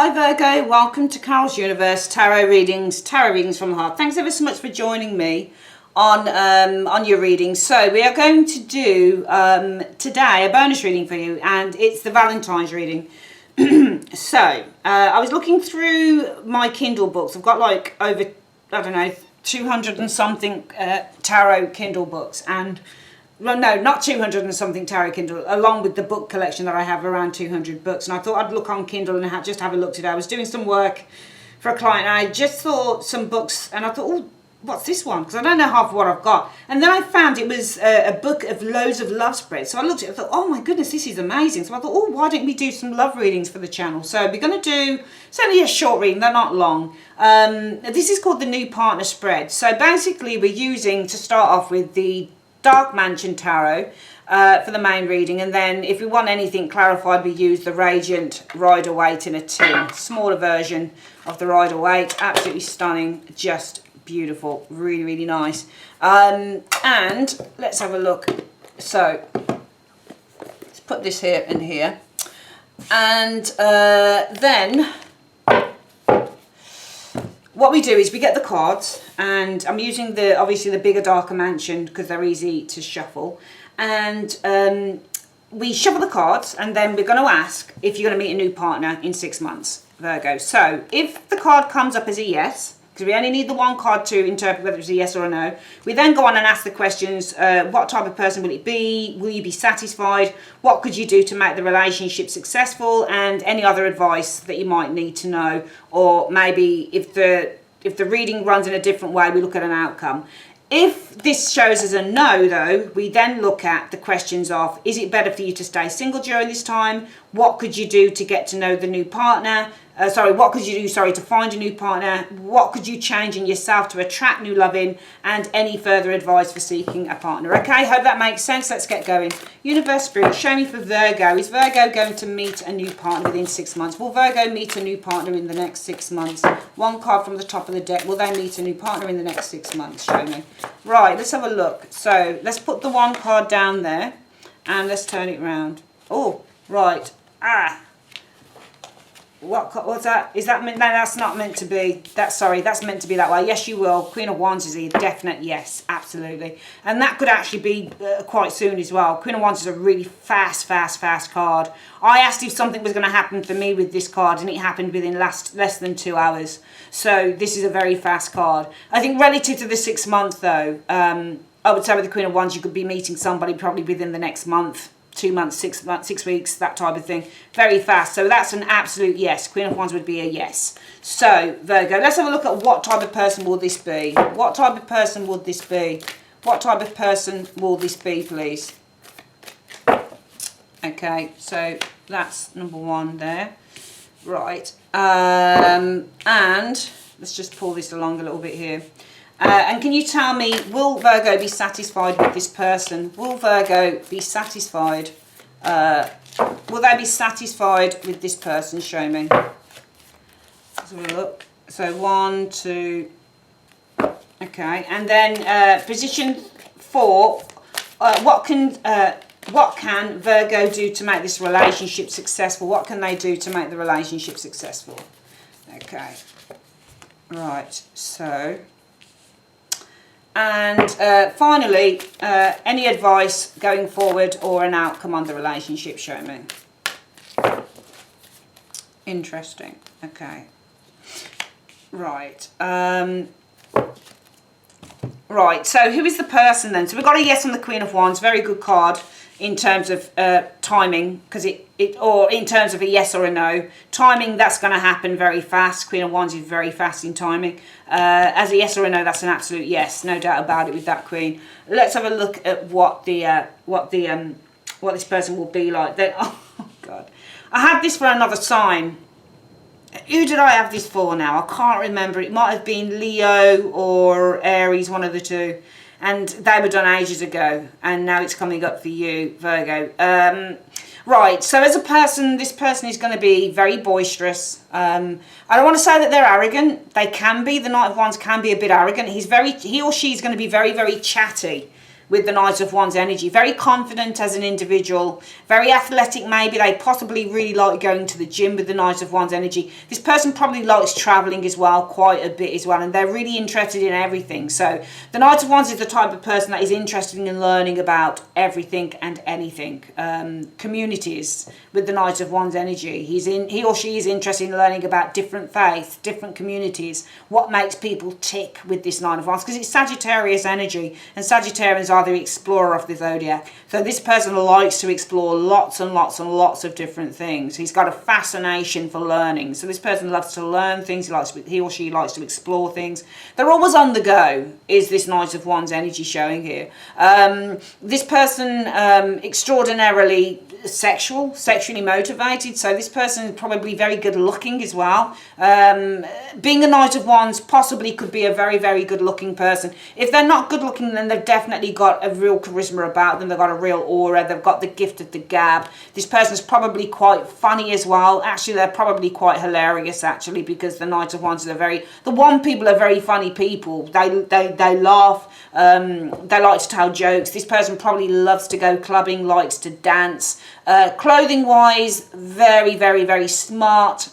Hi Virgo, welcome to Carol's Universe Tarot readings from the heart. Thanks ever so much for joining me on your readings. So we are going to do today a bonus reading for you, and it's the Valentine's reading. So I was looking through my Kindle books. I've got like over, I don't know, 200 and something tarot Kindle books, and well, no, not 200 and something tarot Kindle, along with the book collection that I have, around 200 books. And I thought I'd look on Kindle and just have a look today. I was doing some work for a client, and I just saw some books, and I thought, oh, what's this one? Because I don't know half what I've got. And then I found it was a book of loads of love spreads. So I looked at it, I thought, oh my goodness, this is amazing. So I thought, oh, why don't we do some love readings for the channel? So we're going to do, it's only a short reading, they're not long. This is called the New Partner Spread. So basically we're using, to start off with, the Dark Mansion Tarot for the main reading, and then if we want anything clarified, we use the Radiant Rider-Waite in a tin, smaller version of the Rider-Waite. Absolutely stunning, just beautiful, really, really nice. And let's have a look. So let's put this here and here, and then what we do is we get the cards, and I'm using obviously the bigger Darker Mansion because they're easy to shuffle, and we shuffle the cards, and then we're going to ask if you're going to meet a new partner in 6 months, Virgo. So if the card comes up as a yes, because we only need the one card to interpret whether it's a yes or a no, we then go on and ask the questions. What type of person will it be? Will you be satisfied? What could you do to make the relationship successful? And any other advice that you might need to know. Or maybe if the reading runs in a different way, we look at an outcome. If this shows as a no, though, we then look at the questions of, is it better for you to stay single during this time? What could you do to get to know the new partner? What could you do, to find a new partner? What could you change in yourself to attract new loving? And any further advice for seeking a partner. Okay, hope that makes sense. Let's get going. Universe Spirit, show me for Virgo. Is Virgo going to meet a new partner within 6 months? Will Virgo meet a new partner in the next 6 months? One card from the top of the deck. Will they meet a new partner in the next 6 months? Show me. Right, let's have a look. So let's put the one card down there, and let's turn it round. Oh, right. What's that? Is that meant? No, that's not meant to be. That's meant to be that way. Yes, you will. Queen of Wands is a definite yes, absolutely. And that could actually be quite soon as well. Queen of Wands is a really fast card. I asked if something was going to happen for me with this card, and it happened within less than 2 hours. So this is a very fast card. I think relative to the 6 months, though, I would say with the Queen of Wands, you could be meeting somebody probably within the next month. 2 months, 6 months, 6 weeks, that type of thing. Very fast. So that's an absolute yes. Queen of Wands would be a yes. So, Virgo, let's have a look at what type of person will this be. What type of person would this be? What type of person will this be, please? Okay, so that's number one there. Right. And let's just pull this along a little bit here. And can you tell me, will Virgo be satisfied with this person? Will Virgo be satisfied? Will they be satisfied with this person? Show me. Let's have a look. So 1, 2. Okay, and then position 4. What can Virgo do to make this relationship successful? What can they do to make the relationship successful? Okay. Right. So. And finally, any advice going forward or an outcome on the relationship, show me. Interesting. Okay. Right. Right, so who is the person then? So we've got a yes on the Queen of Wands, very good card in terms of timing, because or in terms of a yes or a no. Timing, that's going to happen very fast. Queen of Wands is very fast in timing. As a yes or a no, that's an absolute yes, no doubt about it with that Queen. Let's have a look at what this person will be like. Oh God, I had this for another sign. Who did I have this for now? I can't remember. It might have been Leo or Aries, one of the two. And they were done ages ago, and now it's coming up for you, Virgo. Right, so as a person, this person is going to be very boisterous. I don't want to say that they're arrogant. They can be. The Knight of Wands can be a bit arrogant. He or she is going to be very, very chatty. with the Knight of Wands energy. Very confident as an individual, very athletic maybe. They possibly really like going to the gym with the Knight of Wands energy. This person probably likes traveling as well, quite a bit as well, and they're really interested in everything. So the Knight of Wands is the type of person that is interested in learning about everything and anything. Communities with the Knight of Wands energy. He or she is interested in learning about different faiths, different communities, what makes people tick with this Nine of Wands, because it's Sagittarius energy, and Sagittarians are the explorer of the zodiac. So this person likes to explore lots and lots and lots of different things. He's got a fascination for learning. So this person loves to learn things. He or she likes to explore things. They're always on the go, is this Knight of Wands energy showing here. This person extraordinarily sexually motivated. So this person is probably very good looking as well. Being a Knight of Wands possibly could be a very, very good looking person. If they're not good looking, then they've definitely got a real charisma about them. They've got a real aura. They've got the gift of the gab. This person's probably quite funny as well. Actually, they're probably quite hilarious actually, because the Knight of Wands are the Wand people are very funny people. They laugh. They like to tell jokes. This person probably loves to go clubbing, likes to dance. Clothing wise, very, very, very smart.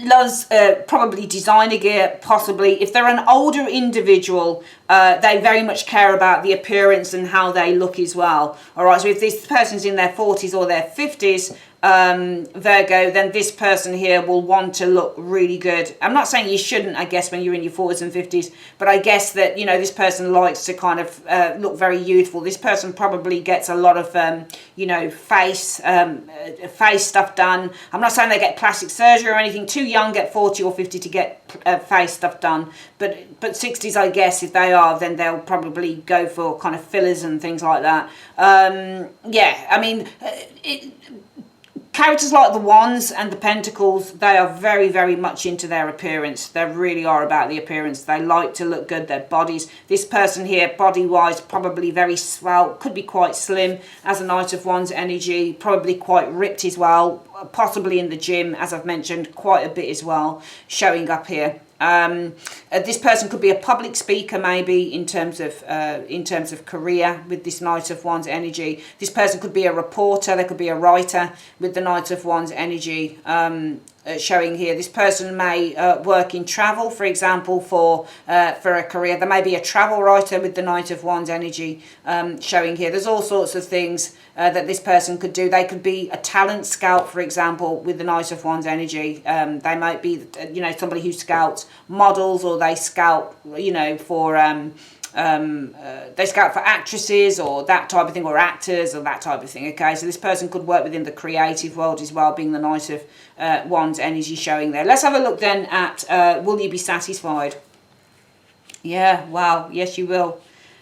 Loves probably designer gear, possibly. If they're an older individual, they very much care about the appearance and how they look as well. All right, so if this person's in their 40s or their 50s, Virgo, then this person here will want to look really good. I'm not saying you shouldn't, I guess, when you're in your 40s and 50s, but I guess that, you know, this person likes to kind of look very youthful. This person probably gets a lot of, you know, face stuff done. I'm not saying they get plastic surgery or anything. Too young at 40 or 50 to get face stuff done, but 60s, I guess, if they are, then they'll probably go for kind of fillers and things like that. Yeah, I mean, characters like the Wands and the Pentacles, they are very, very much into their appearance. They really are about the appearance. They like to look good, their bodies. This person here, body-wise, probably very svelte, could be quite slim as a Knight of Wands energy, probably quite ripped as well, possibly in the gym, as I've mentioned, quite a bit as well, showing up here. This person could be a public speaker, maybe in terms of career with this Knight of Wands energy. This person could be a reporter. They could be a writer with the Knight of Wands energy. Showing here, this person may work in travel, for example, for a career. There may be a travel writer with the Knight of Wands energy showing here. There's all sorts of things that this person could do. They could be a talent scout, for example, with the Knight of Wands energy. They might be, you know, somebody who scouts models, or they scout, you know, for they scout for actresses or that type of thing, or actors or that type of thing. Okay, so this person could work within the creative world as well, being the Knight of Wands energy showing there. Let's have a look then at will you be satisfied? Yeah, wow, yes you will.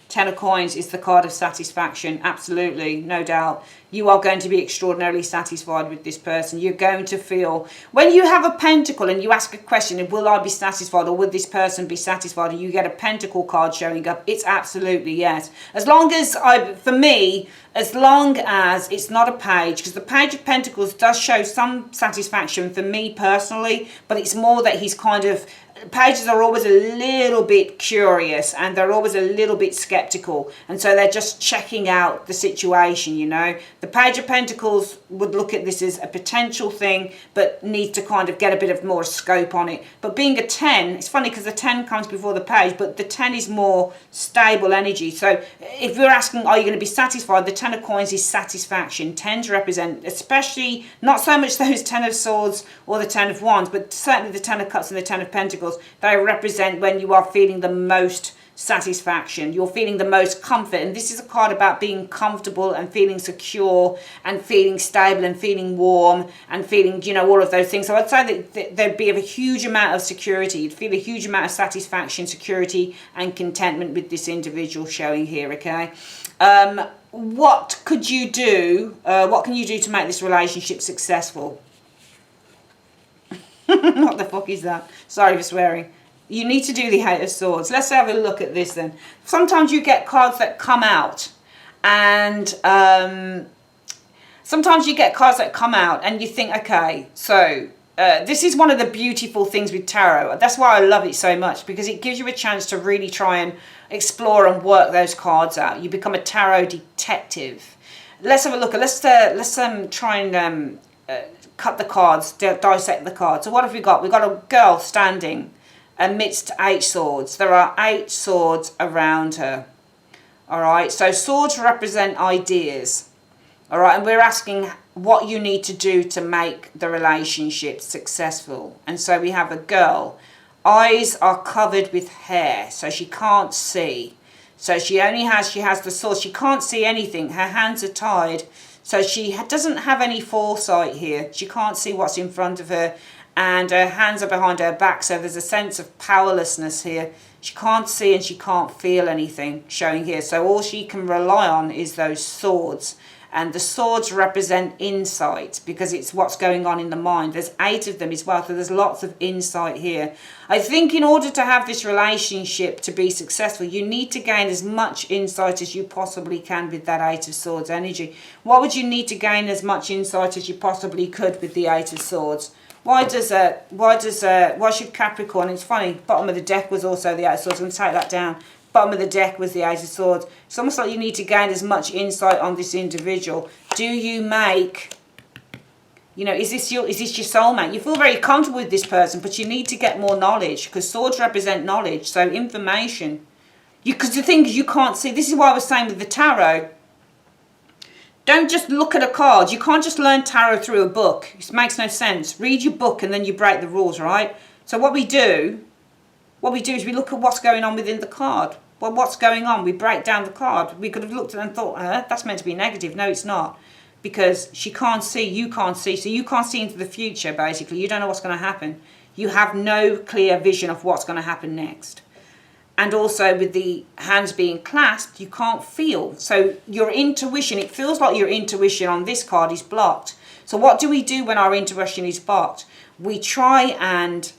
Ten of Coins is the card of satisfaction. Absolutely, no doubt. You are going to be extraordinarily satisfied with this person. You're going to feel, when you have a pentacle and you ask a question, will I be satisfied, or will this person be satisfied, and you get a pentacle card showing up, it's absolutely yes. As long as, for me, as long as it's not a page, because the Page of Pentacles does show some satisfaction for me personally, but it's more that he's kind of, pages are always a little bit curious, and they're always a little bit skeptical, and so they're just checking out the situation, you know. The Page of Pentacles would look at this as a potential thing, but needs to kind of get a bit of more scope on it. But being a 10, it's funny because the 10 comes before the page, but the 10 is more stable energy. So if you're asking, are you going to be satisfied, the 10 of Coins is satisfaction. 10s represent, especially, not so much those 10 of Swords or the 10 of Wands, but certainly the 10 of Cups and the 10 of Pentacles. They represent when you are feeling the most satisfaction, you're feeling the most comfort, and this is a card about being comfortable and feeling secure and feeling stable and feeling warm and feeling, you know, all of those things. So I'd say that there'd be a huge amount of security. You'd feel a huge amount of satisfaction, security and contentment with this individual showing here. Okay, what could you do, what can you do to make this relationship successful? What the fuck is that? Sorry for swearing. You need to do the Eight of Swords. Let's have a look at this then. Sometimes you get cards that come out, and sometimes you get cards that come out and you think, okay, so this is one of the beautiful things with tarot. That's why I love it so much, because it gives you a chance to really try and explore and work those cards out. You become a tarot detective. Let's have a look. Let's try and cut the cards, dissect the cards. So what have we got? We've got a girl standing amidst 8 swords. There are 8 swords around her. All right, so swords represent ideas. All right, and we're asking what you need to do to make the relationship successful. And so we have a girl. Eyes are covered with hair, so she can't see. So she has the sword. She can't see anything. Her hands are tied. So she doesn't have any foresight here. She can't see what's in front of her. And her hands are behind her back. So there's a sense of powerlessness here. She can't see and she can't feel anything showing here. So all she can rely on is those swords. And the swords represent insight, because it's what's going on in the mind. There's 8 of them as well, so there's lots of insight here. I think in order to have this relationship to be successful, you need to gain as much insight as you possibly can with that 8 of Swords energy. What would you need to gain as much insight as you possibly could with the 8 of Swords? Why should Capricorn, it's funny, bottom of the deck was also the 8 of Swords. I'm going to take that down. Bottom of the deck was the 8 of Swords. It's almost like you need to gain as much insight on this individual. Do you make, is this your soulmate? You feel very comfortable with this person, but you need to get more knowledge, because swords represent knowledge, so information. Because the thing is, you can't see. This is what I was saying with the tarot. Don't just look at a card. You can't just learn tarot through a book. It makes no sense. Read your book and then you break the rules, right? So what we do is we look at what's going on within the card. Well, what's going on? We break down the card. We could have looked at it and thought, that's meant to be negative. No, it's not. Because she can't see, you can't see. So you can't see into the future, basically. You don't know what's going to happen. You have no clear vision of what's going to happen next. And also with the hands being clasped, you can't feel. So your intuition, it feels like your intuition on this card is blocked. So what do we do when our intuition is blocked? We try and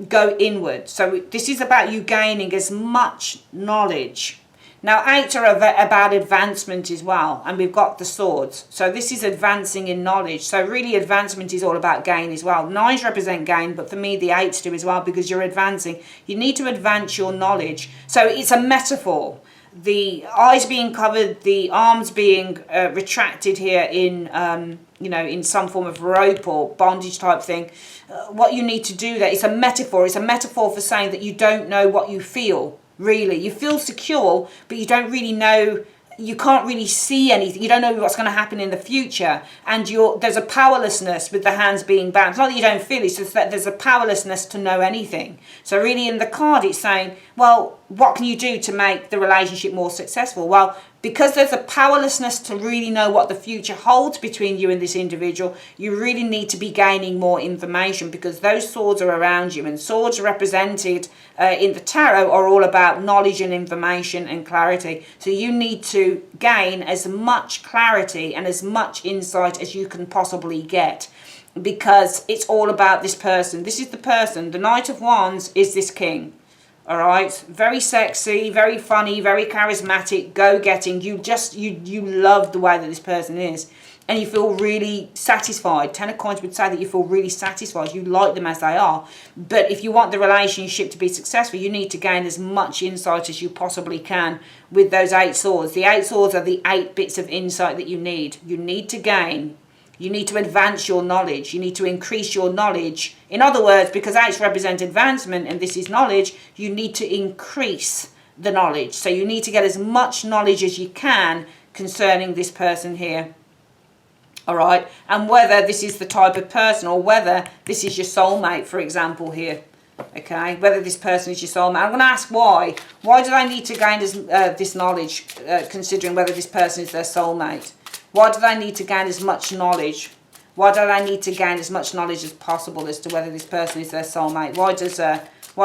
go inward. So this is about you gaining as much knowledge. Now 8 are about advancement as well, and we've got the swords. So this is advancing in knowledge. So really advancement is all about gain as well. 9s represent gain, but for me the 8s do as well, because you're advancing. You need to advance your knowledge. So it's a metaphor. The eyes being covered, the arms being retracted here in in some form of rope or bondage type thing. What you need to do there is a metaphor. It's a metaphor for saying that you don't know what you feel, really. You feel secure, but you don't really know. You can't really see anything. You don't know what's going to happen in the future. And there's a powerlessness with the hands being bound. It's not that you don't feel, it's just that there's a powerlessness to know anything. So really in the card it's saying, well, what can you do to make the relationship more successful? Well, because there's a powerlessness to really know what the future holds between you and this individual, you really need to be gaining more information, because those swords are around you, and swords represented in the tarot are all about knowledge and information and clarity. So you need to gain as much clarity and as much insight as you can possibly get, because it's all about this person. This is the person. The Knight of Wands is this king. All right, very sexy, very funny, very charismatic, go-getting. You love the way that this person is, and you feel really satisfied. 10 of Coins would say that you feel really satisfied. You like them as they are. But if you want the relationship to be successful, you need to gain as much insight as you possibly can with those 8 swords. The 8 swords are the 8 bits of insight that you need. You need to gain. You need to advance your knowledge. You need to increase your knowledge. In other words, because 8s represent advancement and this is knowledge, you need to increase the knowledge. So you need to get as much knowledge as you can concerning this person here. All right. And whether this is the type of person or whether this is your soulmate, for example, here. Okay. Whether this person is your soulmate. I'm going to ask why. Why do they need to gain this knowledge, considering whether this person is their soulmate? Why do they need to gain as much knowledge? Why do they need to gain as much knowledge as possible as to whether this person is their soulmate? Why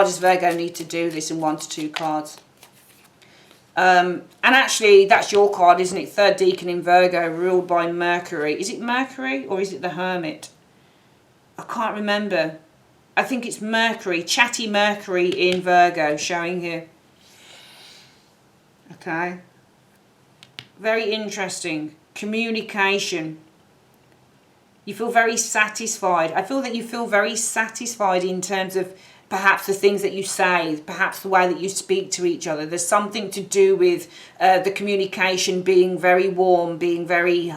does Virgo need to do this in 1 to 2 cards? And actually, that's your card, isn't it? 3rd Deacon in Virgo, ruled by Mercury. Is it Mercury or is it the Hermit? I can't remember. I think it's Mercury, chatty Mercury in Virgo, showing here. Okay. Very interesting. Communication. You feel very satisfied. I feel that you feel very satisfied in terms of perhaps the things that you say, perhaps the way that you speak to each other. There's something to do with the communication being very warm, being very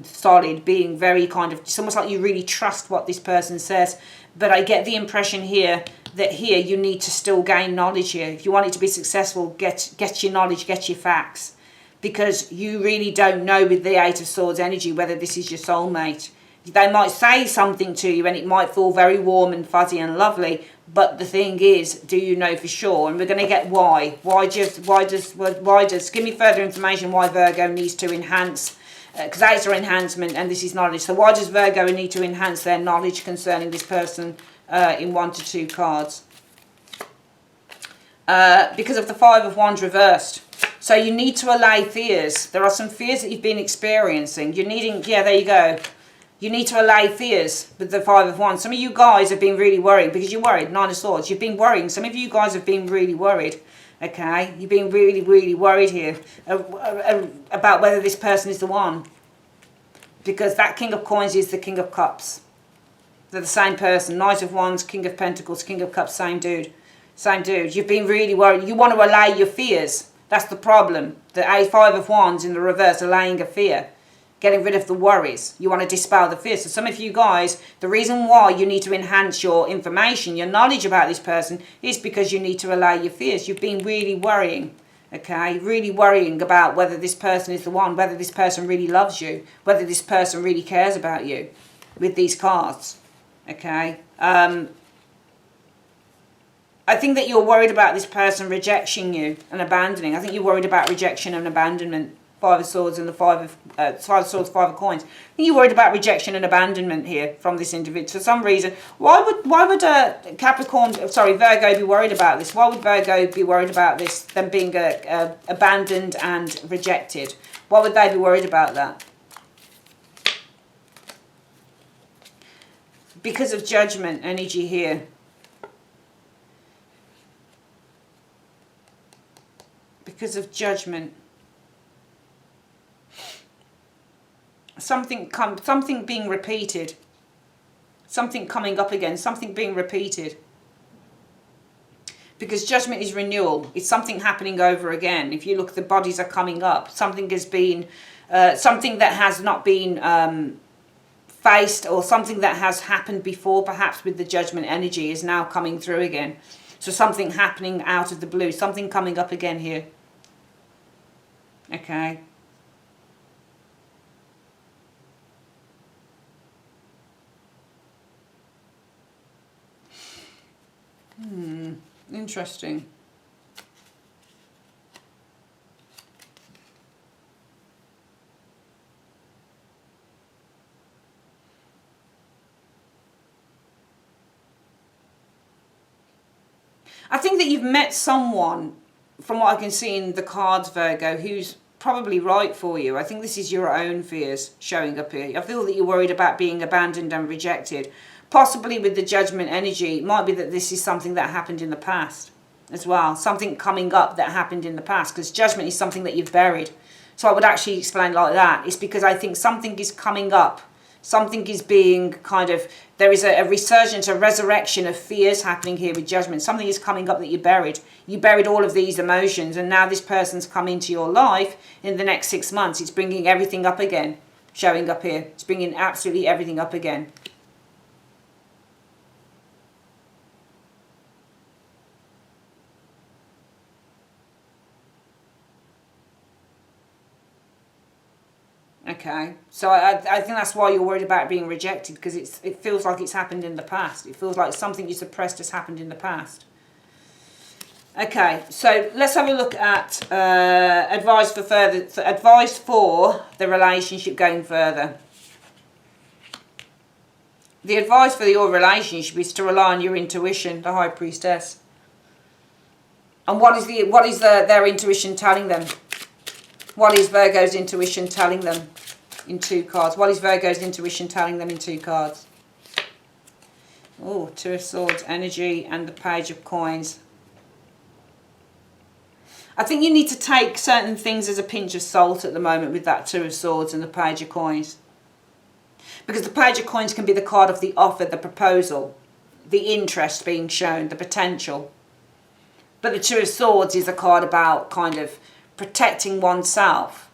solid, being very kind of, it's almost like you really trust what this person says. But I get the impression here that here you need to still gain knowledge here. If you want it to be successful, get your knowledge, get your facts. Because you really don't know with the Eight of Swords energy whether this is your soulmate. They might say something to you and it might feel very warm and fuzzy and lovely, but the thing is, do you know for sure? And we're going to get why. Why does, give me further information why Virgo needs to enhance, because eights are enhancement and this is knowledge. So why does Virgo need to enhance their knowledge concerning this person in 1 to 2 cards? Because of the Five of Wands reversed. So you need to allay fears. There are some fears that you've been experiencing. You're needing, yeah, there you go. You need to allay fears with the Five of Wands. Some of you guys have been really worried because you're worried. Nine of Swords. You've been worrying. Some of you guys have been really worried. Okay? You've been really, really worried here about whether this person is the one. Because that King of Coins is the King of Cups. They're the same person. Knight of Wands, King of Pentacles, King of Cups, same dude. Same dude. You've been really worried. You want to allay your fears. That's the problem. The Five of Wands in the reverse, allaying a fear. Getting rid of the worries. You want to dispel the fears. So some of you guys, the reason why you need to enhance your information, your knowledge about this person, is because you need to allay your fears. You've been really worrying, okay? Really worrying about whether this person is the one, whether this person really loves you, whether this person really cares about you with these cards, okay? I think that you're worried about this person rejecting you and abandoning. I think you're worried about rejection and abandonment. Five of Swords and the Five of Swords, Five of Coins. I think you're worried about rejection and abandonment here from this individual. For some reason, why would Virgo be worried about this? Why would Virgo be worried about this, them being abandoned and rejected? Why would they be worried about that? Because of Judgment energy here. Because of Judgment. Something being repeated. Something coming up again. Something being repeated. Because Judgment is renewal. It's something happening over again. If you look, the bodies are coming up. Something has been, something that has not been faced, or something that has happened before, perhaps with the Judgment energy, is now coming through again. So something happening out of the blue. Something coming up again here. Okay. Interesting. I think that you've met someone, from what I can see in the cards, Virgo, who's probably right for you. I think this is your own fears showing up here. I feel that you're worried about being abandoned and rejected. Possibly with the Judgment energy, it might be that this is something that happened in the past as well. Something coming up that happened in the past, because Judgment is something that you've buried. So I would actually explain like that. It's because I think something is coming up. Something is being kind of, there is a resurgence, a resurrection of fears happening here with Judgment. Something is coming up that you buried. You buried all of these emotions, and now this person's come into your life in the next 6 months. It's bringing everything up again, showing up here. It's bringing absolutely everything up again. Okay, so I think that's why you're worried about being rejected, because it feels like it's happened in the past. It feels like something you suppressed has happened in the past. Okay, so let's have a look at advice for the relationship going further. The advice for your relationship is to rely on your intuition, the High Priestess. And what is their intuition telling them? What is Virgo's intuition telling them in 2 cards? What is Virgo's intuition telling them in 2 cards? Oh, Two of Swords energy and the Page of Coins. I think you need to take certain things as a pinch of salt at the moment with that Two of Swords and the Page of Coins. Because the Page of Coins can be the card of the offer, the proposal, the interest being shown, the potential. But the Two of Swords is a card about kind of protecting oneself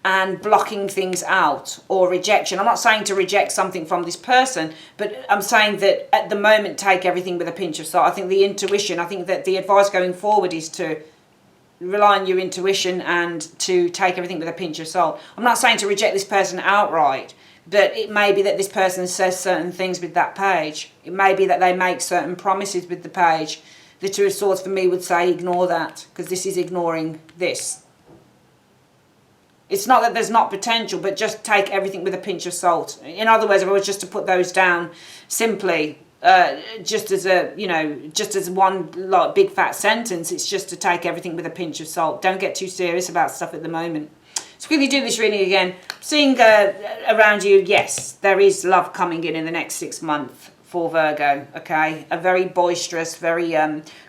and blocking things out, or rejection. I'm not saying to reject something from this person, but I'm saying that at the moment, take everything with a pinch of salt. I think the intuition, I think that the advice going forward is to rely on your intuition and to take everything with a pinch of salt. I'm not saying to reject this person outright, but it may be that this person says certain things with that page. It may be that they make certain promises with the page. The Two of Swords for me would say ignore that, because this is ignoring this. It's not that there's not potential, but just take everything with a pinch of salt. In other words, if I was just to put those down simply, just as a, just as one like big fat sentence, it's just to take everything with a pinch of salt. Don't get too serious about stuff at the moment. So quickly do this reading again. Seeing around you, yes, there is love coming in the next 6 months for Virgo, okay? A very boisterous, very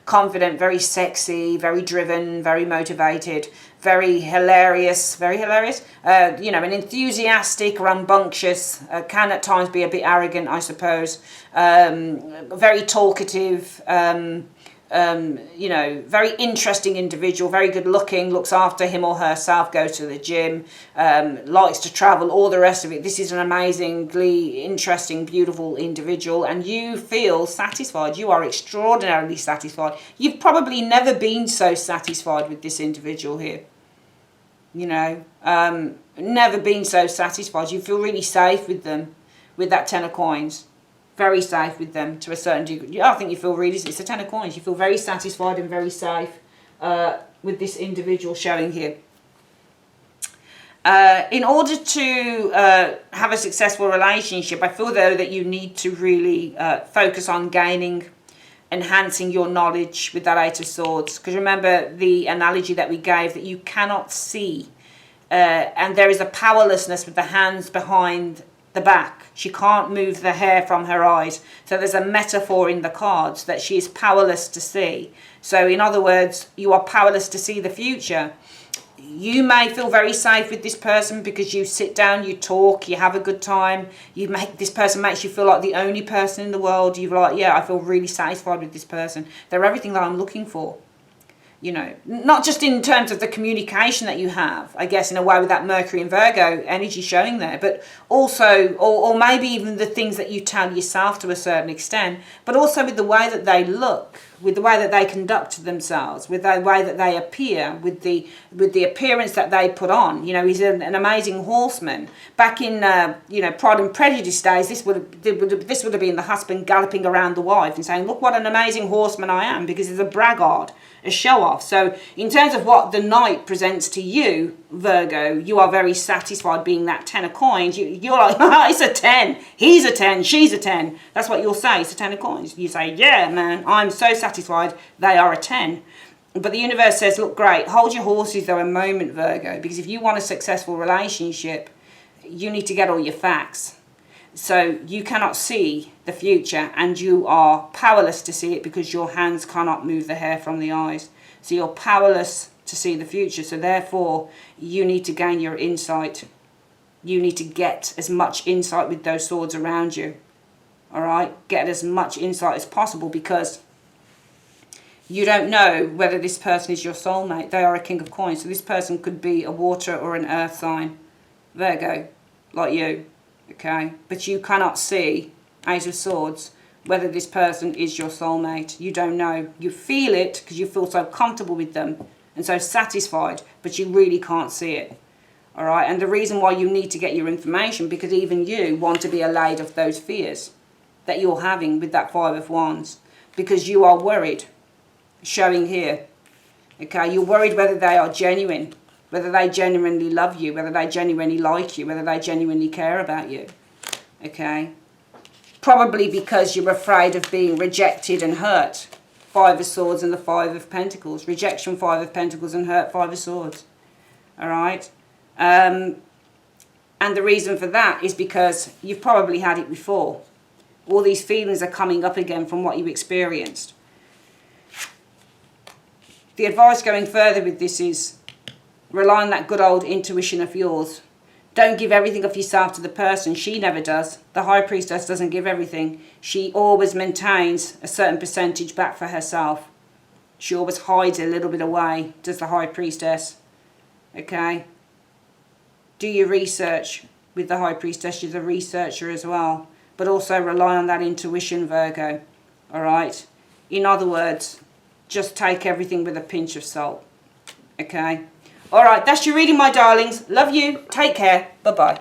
confident, very sexy, very driven, very motivated, very hilarious, an enthusiastic, rambunctious, can at times be a bit arrogant, I suppose, very talkative, very interesting individual, very good looking, looks after him or herself, goes to the gym, likes to travel, all the rest of it. This is an amazingly interesting, beautiful individual, and you feel satisfied. You are extraordinarily satisfied. You've probably never been so satisfied with this individual here. Never been so satisfied. You feel really safe with them, with that Ten of Coins. Very safe with them to a certain degree. I think you feel really, it's a Ten of Coins. You feel very satisfied and very safe with this individual showing here. In order to have a successful relationship, I feel though that you need to really focus on enhancing your knowledge with that Eight of Swords. Because remember the analogy that we gave, that you cannot see. And there is a powerlessness with the hands behind the back. She can't move the hair from her eyes. So there's a metaphor in the cards that she is powerless to see. So in other words, you are powerless to see the future. You may feel very safe with this person because you sit down, you talk, you have a good time. This person makes you feel like the only person in the world. You're like, yeah, I feel really satisfied with this person. They're everything that I'm looking for. Not just in terms of the communication that you have, I guess, in a way with that Mercury and Virgo energy showing there, but also, or maybe even the things that you tell yourself to a certain extent, but also with the way that they look, with the way that they conduct themselves, with the way that they appear, with the appearance that they put on. He's an amazing horseman. Back in, Pride and Prejudice days, this would have been the husband galloping around the wife and saying, look what an amazing horseman I am, because he's a braggart, a show-off. So in terms of what the Knight presents to you, Virgo, you are very satisfied being that Ten of Coins. You're like, it's a 10, he's a 10, she's a 10. That's what you'll say, it's a 10 of Coins. You say, yeah, man, I'm so satisfied they are a 10. But the universe says, look, great, hold your horses though a moment, Virgo, because if you want a successful relationship, you need to get all your facts. So you cannot see the future, and you are powerless to see it because your hands cannot move the hair from the eyes. So you're powerless to see the future. So therefore, you need to gain your insight. You need to get as much insight with those swords around you. All right? Get as much insight as possible, because you don't know whether this person is your soulmate. They are a King of Coins. So this person could be a water or an earth sign, Virgo, like you. Okay, but you cannot see, Eight of Swords, whether this person is your soulmate. You don't know. You feel it because you feel so comfortable with them and so satisfied, but you really can't see it. All right, and the reason why you need to get your information, because even you want to be allayed of those fears that you're having with that Five of Wands, because you are worried, showing here. Okay, you're worried whether they are genuine, whether they genuinely love you, whether they genuinely like you, whether they genuinely care about you, okay? Probably because you're afraid of being rejected and hurt. Five of Swords and the Five of Pentacles. Rejection, Five of Pentacles, and hurt, Five of Swords, all right? And the reason for that is because you've probably had it before. All these feelings are coming up again from what you experienced. The advice going further with this is, rely on that good old intuition of yours Don't give everything of yourself to the person. She never does. The High Priestess doesn't give everything. She always maintains a certain percentage back for herself. She always hides a little bit away, does the High Priestess. Okay? Do your research with the High Priestess. She's a researcher as well. But also rely on that intuition, Virgo. Alright? In other words, just take everything with a pinch of salt. Okay? Alright, that's your reading, my darlings. Love you. Take care. Bye-bye.